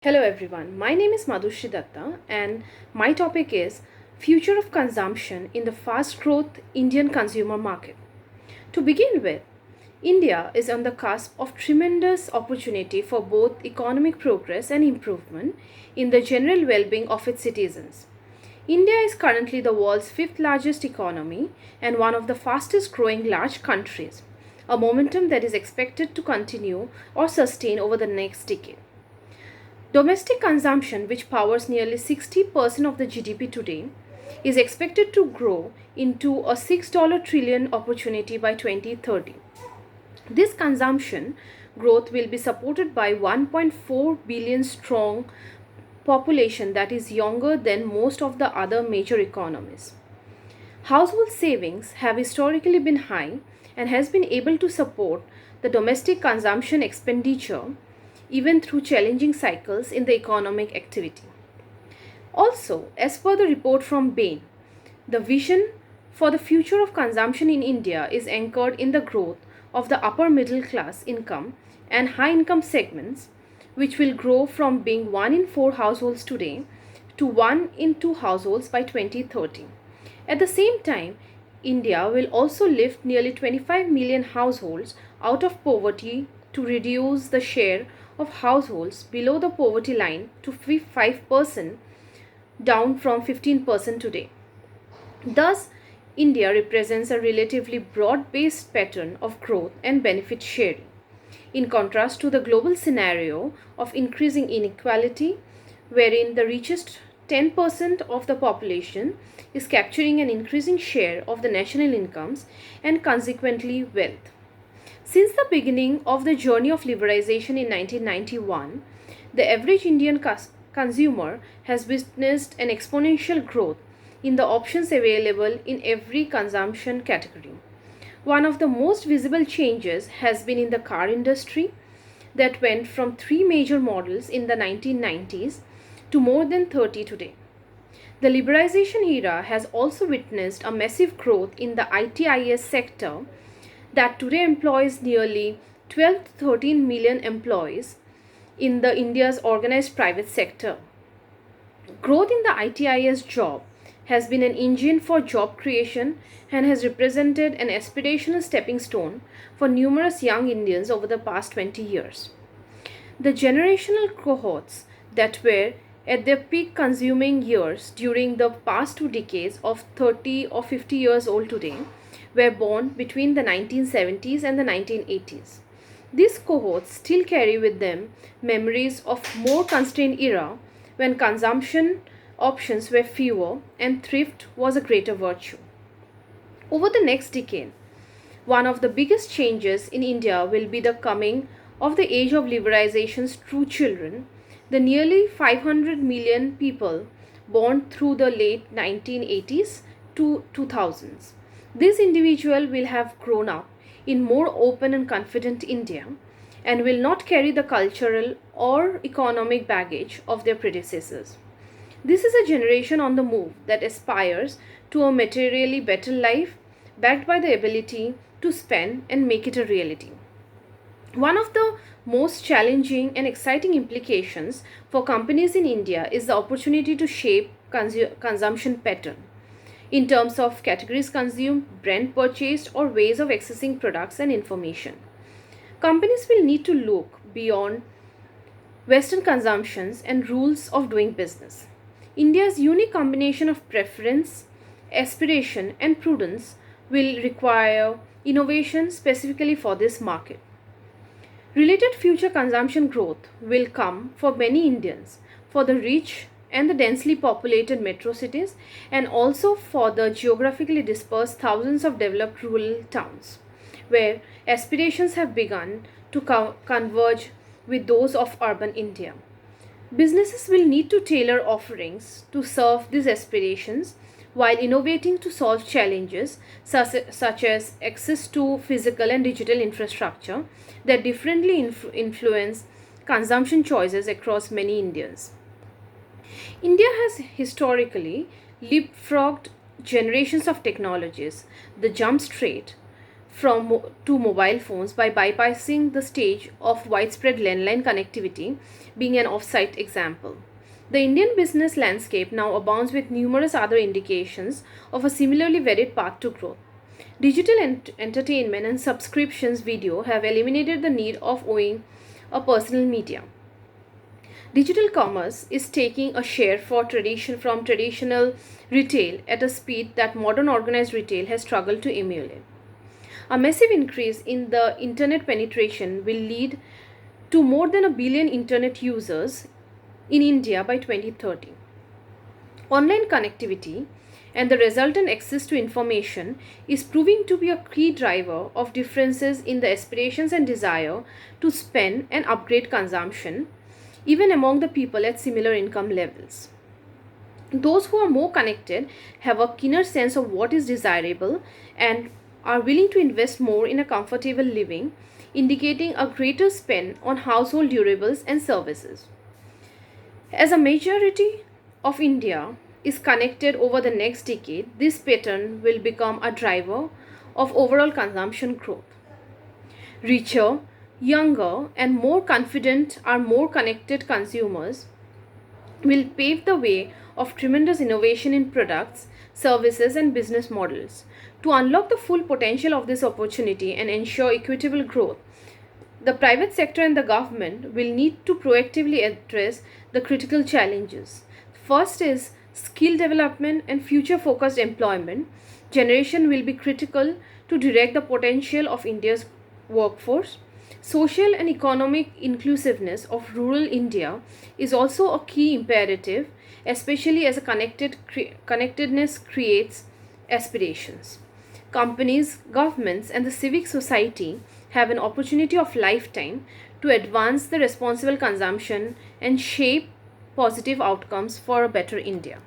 Hello everyone, my name is Madhushree and my topic is Future of Consumption in the Fast Growth Indian Consumer Market. To begin with, India is on the cusp of tremendous opportunity for both economic progress and improvement in the general well-being of its citizens. India is currently the world's fifth largest economy and one of the fastest growing large countries, a momentum that is expected to continue or sustain over the next decade. Domestic consumption, which powers nearly 60% of the GDP today, is expected to grow into a $6 trillion opportunity by 2030. This consumption growth will be supported by 1.4 billion strong population that is younger than most of the other major economies. Household savings have historically been high and has been able to support the domestic consumption expenditure even through challenging cycles in the economic activity. Also, as per the report from Bain, the vision for the future of consumption in India is anchored in the growth of the upper middle class income and high income segments, which will grow from being 1 in 4 households today to 1 in 2 households by 2030. At the same time, India will also lift nearly 25 million households out of poverty to reduce the share of households below the poverty line to 5%, down from 15% today. Thus, India represents a relatively broad-based pattern of growth and benefit sharing, in contrast to the global scenario of increasing inequality, wherein the richest 10% of the population is capturing an increasing share of the national incomes and consequently wealth. Since the beginning of the journey of liberalization in 1991, the average Indian consumer has witnessed an exponential growth in the options available in every consumption category. One of the most visible changes has been in the car industry that went from 3 major models in the 1990s to more than 30 today. The liberalization era has also witnessed a massive growth in the ITIS sector that today employs nearly 12 to 13 million employees in the India's organized private sector. Growth in the ITIS job has been an engine for job creation and has represented an aspirational stepping stone for numerous young Indians over the past 20 years. The generational cohorts that were at their peak consuming years during the past 2 decades of 30 or 50 years old today were born between the 1970s and the 1980s. These cohorts still carry with them memories of more constrained era when consumption options were fewer and thrift was a greater virtue. Over the next decade, one of the biggest changes in India will be the coming of the age of liberalization's true children, the nearly 500 million people born through the late 1980s to 2000s. This individual will have grown up in more open and confident India and will not carry the cultural or economic baggage of their predecessors. This is a generation on the move that aspires to a materially better life backed by the ability to spend and make it a reality. One of the most challenging and exciting implications for companies in India is the opportunity to shape consumption pattern in terms of categories consumed, brand purchased, or ways of accessing products and information. Companies will need to look beyond Western consumptions and rules of doing business. India's unique combination of preference, aspiration, and prudence will require innovation specifically for this market. Related future consumption growth will come for many Indians, for the rich and the densely populated metro cities, and also for the geographically dispersed thousands of developed rural towns, where aspirations have begun to converge with those of urban India. Businesses will need to tailor offerings to serve these aspirations while innovating to solve challenges such as access to physical and digital infrastructure that differently influence consumption choices across many Indians. India has historically leapfrogged generations of technologies. The jump straight to mobile phones by bypassing the stage of widespread landline connectivity, being an off-site example. The Indian business landscape now abounds with numerous other indications of a similarly varied path to growth. Digital entertainment and subscriptions video have eliminated the need of owning a personal media. Digital commerce is taking a share from traditional retail at a speed that modern organized retail has struggled to emulate. A massive increase in the internet penetration will lead to more than a billion internet users in India by 2030. Online connectivity and the resultant access to information is proving to be a key driver of differences in the aspirations and desire to spend and upgrade consumption, even among the people at similar income levels. Those who are more connected have a keener sense of what is desirable and are willing to invest more in a comfortable living, indicating a greater spend on household durables and services. As a majority of India is connected over the next decade, this pattern will become a driver of overall consumption growth. Richer, younger, and more confident or more connected consumers will pave the way of tremendous innovation in products, services, and business models. To unlock the full potential of this opportunity and ensure equitable growth, the private sector and the government will need to proactively address the critical challenges. First is skill development and future focused employment generation will be critical to direct the potential of India's workforce. Social and economic inclusiveness of rural India is also a key imperative, especially as connectedness creates aspirations. Companies, governments, and the civic society have an opportunity of lifetime to advance the responsible consumption and shape positive outcomes for a better India.